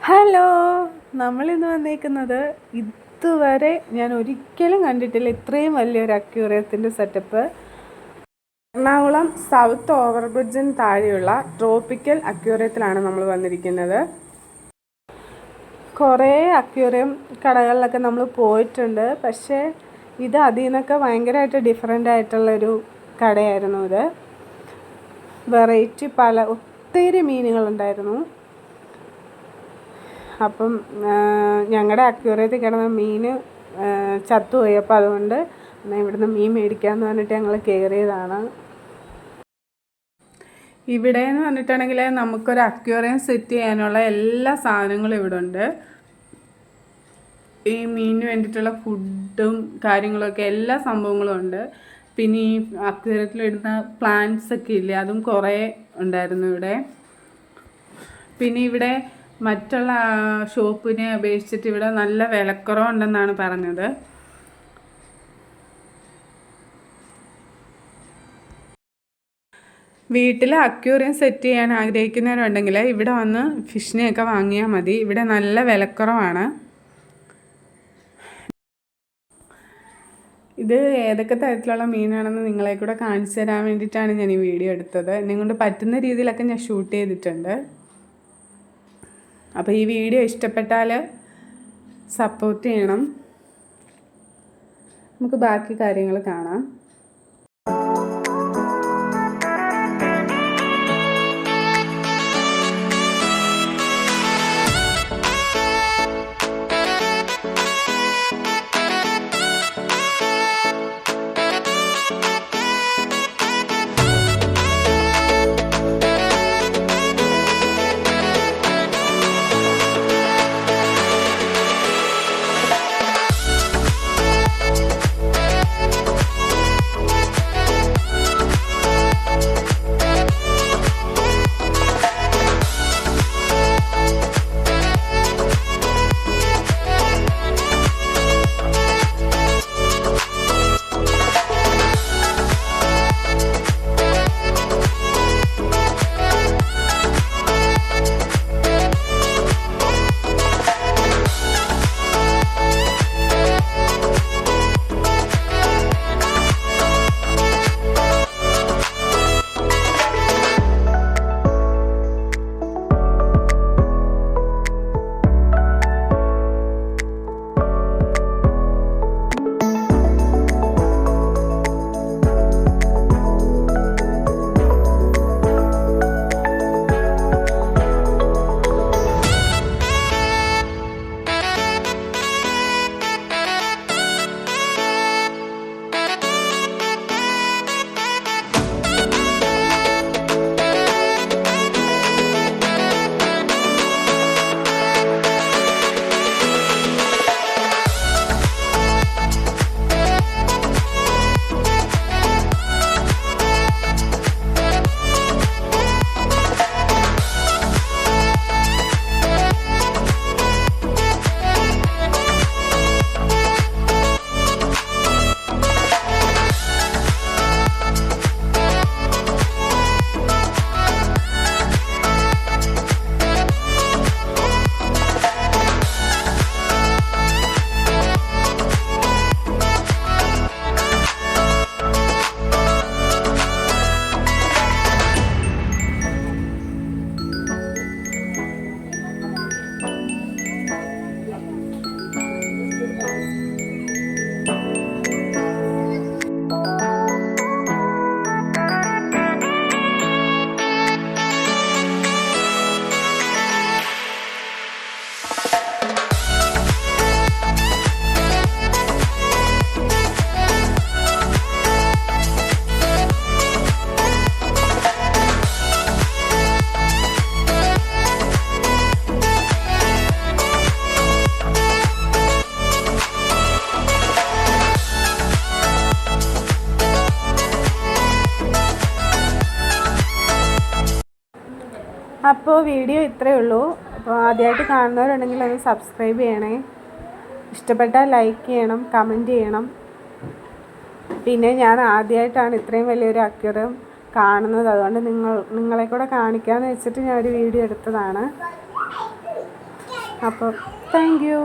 Hello, നമ്മളിന്ന് വന്നേക്കുന്നത് ഇതുവരെ ഞാൻ ഒരിക്കലും കണ്ടിട്ടില്ല ഇത്രയും വലിയൊരു അക്വേറിയത്തിൻ്റെ സെറ്റപ്പ്. എറണാകുളം സൗത്ത് ഓവർബ്രിഡ്ജിന് താഴെയുള്ള ട്രോപ്പിക്കൽ അക്വേറിയത്തിലാണ് നമ്മൾ വന്നിരിക്കുന്നത്. കുറേ അക്വേറിയം കടകളിലൊക്കെ നമ്മൾ പോയിട്ടുണ്ട്, പക്ഷേ ഇത് അതിൽ നിന്നൊക്കെ ഭയങ്കരമായിട്ട് ഡിഫറെൻ്റ് ആയിട്ടുള്ളൊരു കടയായിരുന്നു ഇത്. വെറൈറ്റി ഒത്തിരി മീനുകളുണ്ടായിരുന്നു. അപ്പം ഞങ്ങളുടെ അക്വേറിയത്തിൽ കിടന്ന മീൻ ചത്തുപോയി. അപ്പോൾ അതുകൊണ്ട് എന്നാൽ ഇവിടുന്ന് മീൻ മേടിക്കാമെന്ന് പറഞ്ഞിട്ട് ഞങ്ങൾ കയറിയതാണ്. ഇവിടെ എന്ന് പറഞ്ഞിട്ടുണ്ടെങ്കിൽ നമുക്കൊരു അക്വേറിയം സെറ്റ് ചെയ്യാനുള്ള എല്ലാ സാധനങ്ങളും ഇവിടെ ഉണ്ട്. ഈ മീനിന് വേണ്ടിയിട്ടുള്ള ഫുഡും കാര്യങ്ങളൊക്കെ എല്ലാ സംഭവങ്ങളും ഉണ്ട്. പിന്നെ ഈ അക്വേറിയത്തിലിടുന്ന പ്ലാന്റ്സ് ഒക്കെ ഇല്ലേ, അതും കുറേ ഉണ്ടായിരുന്നു ഇവിടെ. പിന്നെ ഇവിടെ മറ്റുള്ള ഷോപ്പിനെ അപേക്ഷിച്ചിട്ട് ഇവിടെ നല്ല വിലക്കുറവുണ്ടെന്നാണ് പറഞ്ഞത്. വീട്ടിൽ അക്വേറിയം സെറ്റ് ചെയ്യാൻ ആഗ്രഹിക്കുന്നവരുണ്ടെങ്കിൽ ഇവിടെ വന്ന് ഫിഷിനെയൊക്കെ വാങ്ങിയാൽ മതി. ഇവിടെ നല്ല വിലക്കുറവാണ്. ഇത് ഏതൊക്കെ തരത്തിലുള്ള മീനാണെന്ന് നിങ്ങളെ കൂടെ കാണിച്ചു തരാൻ വേണ്ടിയിട്ടാണ് ഞാൻ ഈ വീഡിയോ എടുത്തത്. എന്നെ കൊണ്ട് പറ്റുന്ന രീതിയിലൊക്കെ ഞാൻ ഷൂട്ട് ചെയ്തിട്ടുണ്ട്. അപ്പോൾ ഈ വീഡിയോ ഇഷ്ടപ്പെട്ടാൽ സപ്പോർട്ട് ചെയ്യണം. നമുക്ക് ബാക്കി കാര്യങ്ങൾ കാണാം. അപ്പോൾ വീഡിയോ ഇത്രയേ ഉള്ളൂ. അപ്പോൾ ആദ്യമായിട്ട് കാണുന്നവരുണ്ടെങ്കിൽ ഒന്ന് സബ്സ്ക്രൈബ് ചെയ്യണേ. ഇഷ്ടപ്പെട്ടാൽ ലൈക്ക് ചെയ്യണം, കമൻറ്റ് ചെയ്യണം. പിന്നെ ഞാൻ ആദ്യമായിട്ടാണ് ഇത്രയും വലിയൊരു അക്വേറിയം കാണുന്നത്, അതുകൊണ്ട് നിങ്ങളെ കൂടെ കാണിക്കാമെന്ന് വെച്ചിട്ട് ഞാൻ ഒരു വീഡിയോ എടുത്തതാണ്. അപ്പം താങ്ക് യു.